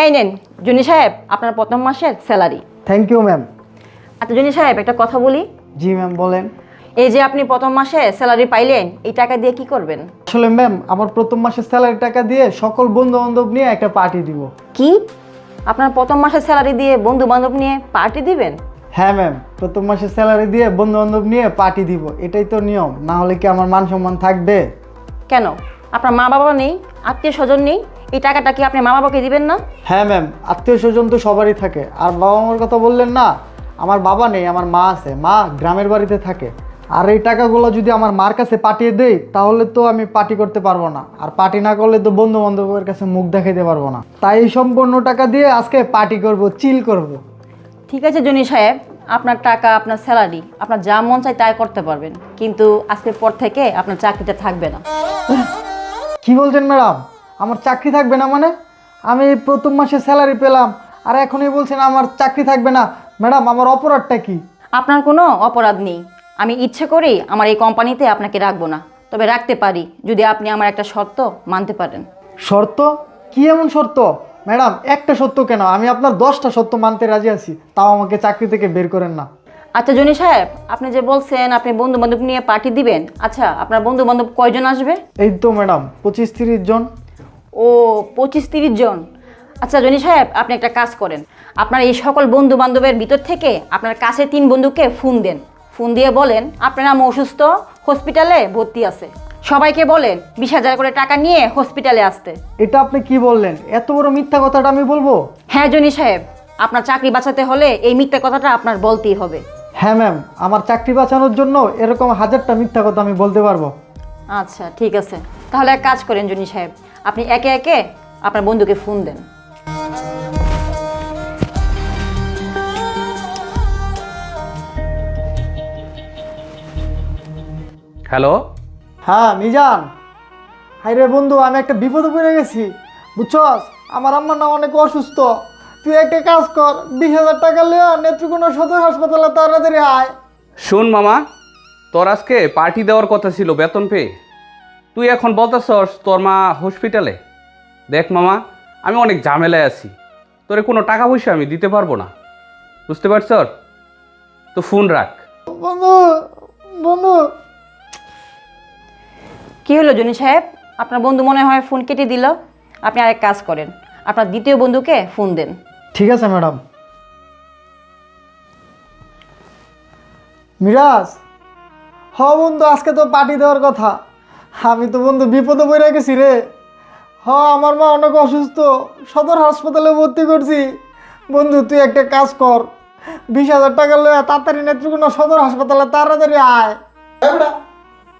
এই নেন জুনি সাহেব আপনার প্রথম মাসের স্যালারি। Thank you ma'am. আচ্ছা জুনি সাহেব একটা কথা বলি। জি ম্যাম বলেন। এই যে আপনি প্রথম মাসে স্যালারি পাইলেন, এই টাকা দিয়ে কি করবেন? আসলে ম্যাম আমার প্রথম মাসের স্যালারি টাকা দিয়ে সকল বন্ধু বান্ধব নিয়ে একটা পার্টি দিব। কি আপনার প্রথম মাসের স্যালারি দিয়ে বন্ধু বান্ধব নিয়ে পার্টি দিবেন? হ্যাঁ ম্যাম, প্রথম মাসের স্যালারি দিয়ে বন্ধু বান্ধব নিয়ে পার্টি দিব, এটাই তো নিয়ম, না হলে কি আমার মান সম্মান থাকবে? কেন আপনার মা বাবা নেই, আত্মীয় স্বজন নেই, এই টাকাটা কি আপনি মা বাবাকে দিবেন না? হ্যাঁ ম্যাম, আত্মীয় স্বজন তো সবারই থাকে। আর বাবা মার কথা বললেন না, আমার বাবা নেই, আমার মা আছে, মা গ্রামের বাড়িতে থাকে। আর এই টাকাগুলো যদি আমার মার কাছে পাঠিয়ে দেই তাহলে তো আমি পার্টি করতে পারবো না, আর পার্টি না করলে তো বন্ধু বান্ধবের কাছে মুখ দেখাইতে পারবো না। তাই এই সম্পূর্ণ টাকা দিয়ে আজকে পার্টি করব, চিল করব। ঠিক আছে জনি সাহেব, আপনার টাকা আপনার স্যালারি, আপনার যা মন চায় তাই করতে পারবেন, কিন্তু আজকের পর থেকে আপনার চাকরিটা থাকবে না। কি বলছেন ম্যাডাম? আমার চাকরি থাকবে না মানে? আমি এই প্রথম মাসে স্যালারি পেলাম আর এখনই বলছেন আমার চাকরি থাকবে না? ম্যাডাম আমার অপরাধটা কি? আপনার কোনো অপরাধ নেই। আমি ইচ্ছে করেই আমার এই কোম্পানিতে আপনাকে রাখবো না, তবে রাখতে পারি যদি আপনি আমার একটা শর্ত মানতে পারেন। শর্ত? কি এমন শর্ত? ম্যাডাম একটা সত্য কেন, আমি আপনার 10টা সত্য মানতে রাজি আছি, তাও আমাকে চাকরি থেকে বের করেন না। আচ্ছা জনি সাহেব, আপনি যে বলছেন আপনি বন্ধু বান্ধব নিয়ে পার্টি দিবেন, আচ্ছা আপনার বন্ধু বান্ধব কয়জন আসবে? এই তো ম্যাডাম 25-30 জন। ও 25-30 জন। আচ্ছা জনি সাহেব, আপনি একটা কাজ করেন, আপনার এই সকল বন্ধু বান্ধবের ভিতর থেকে আপনার কাছে 3 বন্ধুকে ফোন দেন। ফোন দিয়ে বলেন আপনার আম্মু অসুস্থ, হসপিটালে ভর্তি আছে। সবাইকে বলেন 20,000 করে টাকা নিয়ে হসপিটালে আসতে। এটা আপনি কি বললেন? এত বড় মিথ্যা কথাটা আমি বলবো? হ্যাঁ জনি সাহেব, আপনার চাকরি বাঁচাতে হলে এই মিথ্যা কথাটা আপনার বলতেই হবে। হ্যাঁ ম্যাম, আমার চাকরি বাঁচানোর জন্য এরকম 1000টা মিথ্যা কথা আমি বলতে পারবো। আচ্ছা ঠিক আছে, তাহলে এক কাজ করেন জনি সাহেব, আপনি একে একে আপনার বন্ধুকে ফোন দেন। হ্যালো। হ্যাঁ মিজান, হাইরে বন্ধু, আমি একটা বিপদে পড়ে গেছি বুঝছস। আমার আম্মা না অনেক অসুস্থ, তুই একটা কাজ কর, 20,000 টাকা লিয়া নেত্রকোনা সদর হাসপাতালে তাড়াতাড়ি আয়। শোন মামা, তোর আজকে পার্টি দেওয়ার কথা ছিল বেতন পেয়ে, তুই এখন বলতেছস তোর মা হসপিটালে। দেখ মামা, আমি অনেক ঝামেলায় আছি, তোরে কোনো টাকা পয়সা আমি দিতে পারবো না, বুঝতে পারছ? তো ফোন রাখ। বন্ধু বন্ধু কি হলো জনি সাহেব, আপনার বন্ধু মনে হয় ফোন কেটে দিল। আপনি আরেক কাজ করেন, আপনার দ্বিতীয় বন্ধুকে ফোন দেন। ঠিক আছে ম্যাডাম। মিরাজ, হ বন্ধু, আজকে তো পার্টি দেওয়ার কথা, আমি তো বন্ধু বিপদে পড়ে গেছি রে। হ, আমার মা অনেক অসুস্থ, সদর হাসপাতালে ভর্তি করছি। বন্ধু তুই একটা কাজ কর, 20,000 টাকা লয়ে তাড়াতাড়ি নেত্রকোনা সদর হাসপাতালে তাড়াতাড়ি আয়। বেটা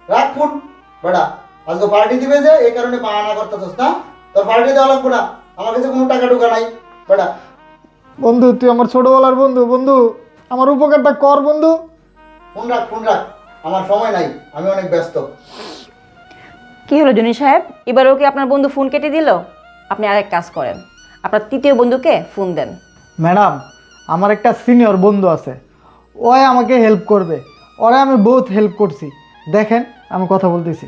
রাখ ফোন। বেটা আজকে পার্টি দিবে যে এই কারণে বাহানা করতেছস না? তোর পার্টি দেওয়া লাগবে না, আমার কাছে কোনো টাকা টুকা নাই। বেটা বন্ধু তুই আমার ছোটবেলার বন্ধু, বন্ধু আমার উপকারটা কর বন্ধু। ফোন রাখ, ফোন রাখ, আমার সময় নাই, আমি অনেক ব্যস্ত। কি হলো জনি সাহেব, এবারেও কি আপনার বন্ধু ফোন কেটে দিল? আপনি আরেক কাজ করেন, আপনার তৃতীয় বন্ধুকে ফোন দেন। ম্যাডাম, আমার একটা সিনিয়র বন্ধু আছে, ওই আমাকে হেল্প করবে, ওরা আমি বহুত হেল্প করছি, দেখেন আমি কথা বলতেছি।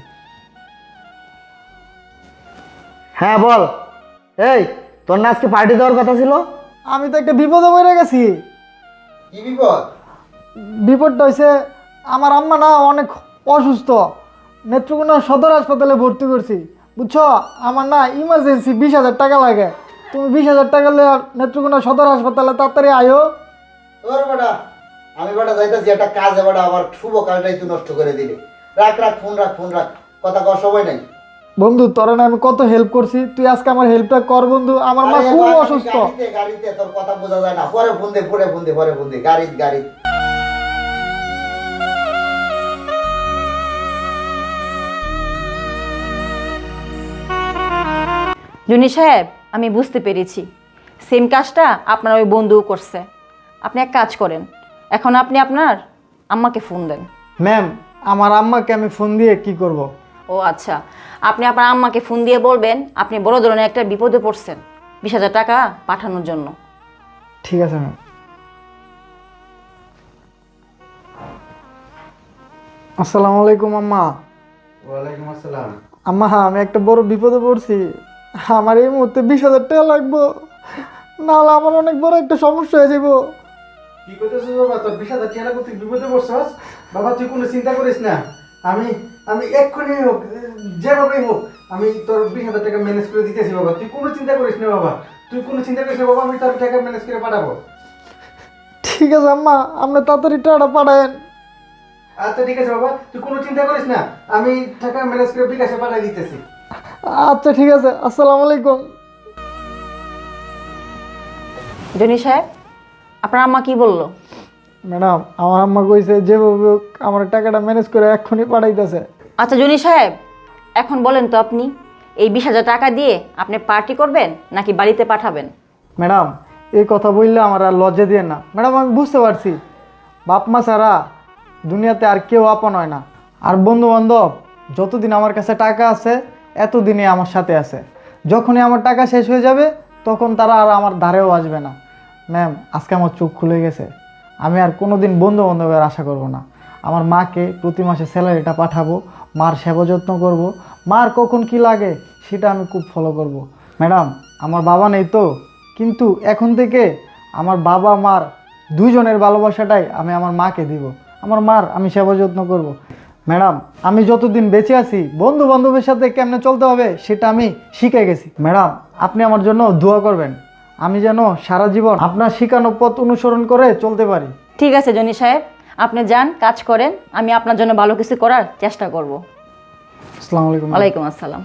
হ্যাঁ বল। এই তোর না আজকে পার্টি দেওয়ার কথা ছিল? আমি তো একটা বিপদে পড়ে গেছি। কি বিপদ? বিপদটা হয়েছে, আমার আম্মা না অনেক অসুস্থ, নেত্রকোনা সদর হাসপাতালে ভর্তি করছি বুঝছো। আমার না ইমার্জেন্সি 20,000 টাকা লাগে, তুমি 20,000 টাকা নিয়ে নেত্রকোনা সদর হাসপাতালে তাড়াতাড়ি আয়ো। তোর বেটা আমি বেটা যাইতেছি একটা কাজে, বেটা আমার শুভ কাজটাই তুই নষ্ট করে দিলি। রাখ রাখ, ফোন রাখ, ফোন রাখ, কথা কর সময় নাই। বন্ধু তোরা না আমি কত হেল্প করছি, তুই আজকে আমার হেল্পটা কর বন্ধু, আমার মা আরে খুব বাবা, অসুস্থ। গাড়িতে গাড়িতে তোর কথা বোঝা যায় না, পরে ফোন দে, পরে ফোন দে, পরে ফোন দে, গাড়ি গাড়ি। জনি সাহেব, আমি বুঝতে পেরেছি সেম কাজটা আপনার ওই বন্ধুও করছে। আপনি এক কাজ করেন, এখন আপনি আপনার আম্মাকে ফোন দেন। ম্যাম, আমার আম্মাকে আমি ফোন দিয়ে কি করব? ও আচ্ছা, আপনি আপনার আম্মাকে ফোন দিয়ে বলবেন আপনি বড় ধরনের একটা বিপদে পড়ছেন, 20,000 টাকা পাঠানোর জন্য। ঠিক আছে ম্যাম। আসসালামু আলাইকুম আম্মা। ওয়ালাইকুম আসসালাম। আম্মা আমি একটা বড় বিপদে পড়ছি, আমার এই মুহূর্তে 20,000 টাকা লাগবো, নাহলে আমার অনেক বড় একটা সমস্যা হয়ে যাবো। কি করতেছিস বাবা? তোর 20,000 টাকা তুই বিপদে পড়ছস। বাবা তুই কোনো চিন্তা করিস না, আমি আমি এক্ষুনি হোক, যেভাবেই হোক আমি তোর 20,000 টাকা ম্যানেজ করে দিতেছি বাবা। তুই কোনো চিন্তা করিস না বাবা, তুই কোনো চিন্তা করিস না বাবা, আমি তোর টাকা ম্যানেজ করে পাঠাবো। ঠিক আছে আম্মা, আপনি তাড়াতাড়ি টাকাটা পাঠায়েন। আচ্ছা ঠিক আছে বাবা, তুই কোনো চিন্তা করিস না, আমি টাকা ম্যানেজ করে বিকাশে পাঠিয়ে দিতেছি। আচ্ছা ঠিক আছে, আসসালামু আলাইকুম। জনি সাহেব, আপনার আম্মা কি বললো? ম্যাডাম আমার আম্মা কইছে যেভাবে হোক আমার টাকাটা ম্যানেজ করে এক্ষুনি পাঠাইতেছে। আচ্ছা জনি সাহেব, এখন বলেন তো আপনি এই 20,000 টাকা দিয়ে আপনি পার্টি করবেন নাকি বাড়িতে পাঠাবেন? ম্যাডাম এই কথা বললে আমার আর লজ্জা দিয়ে না। ম্যাডাম আমি বুঝতে পারছি বাপ মা ছাড়া দুনিয়াতে আর কেউ আপন হয় না, আর বন্ধু বান্ধব যতদিন আমার কাছে টাকা আছে এতদিনই আমার সাথে আছে। যখনই আমার টাকা শেষ হয়ে যাবে তখন তারা আর আমার ধারেও আসবে না। ম্যাম আজকে আমার চোখ খুলে গেছে, আমি আর কোনো দিন বন্ধু বান্ধবের আশা করব না। আমার মাকে প্রতি মাসে স্যালারিটা পাঠাবো, মার সেবা যত্ন করব, মার কখন কি লাগে সেটা আমি খুব ফলো করব। ম্যাডাম আমার বাবা নেই তো, কিন্তু এখন থেকে আমার বাবা মার দুইজনের ভালোবাসাটাই আমি আমার মাকে দিব। আমার মার আমি সেবা যত্ন করব। ম্যাডাম আমি যতদিন বেঁচে আছি বন্ধু বান্ধবের সাথে কেমনে চলতে হবে সেটা আমি শিখে গেছি। ম্যাডাম আপনি আমার জন্য দোয়া করবেন, আমি যেন সারা জীবন আপনার শিখানো পথ অনুসরণ করে চলতে পারি। ঠিক আছে জনি সাহেব, আপনি যান, কাজ করেন, আমি আপনার জন্য ভালো কিছু করার চেষ্টা করব। আসসালামু আলাইকুম। ওয়ালাইকুম আসসালাম।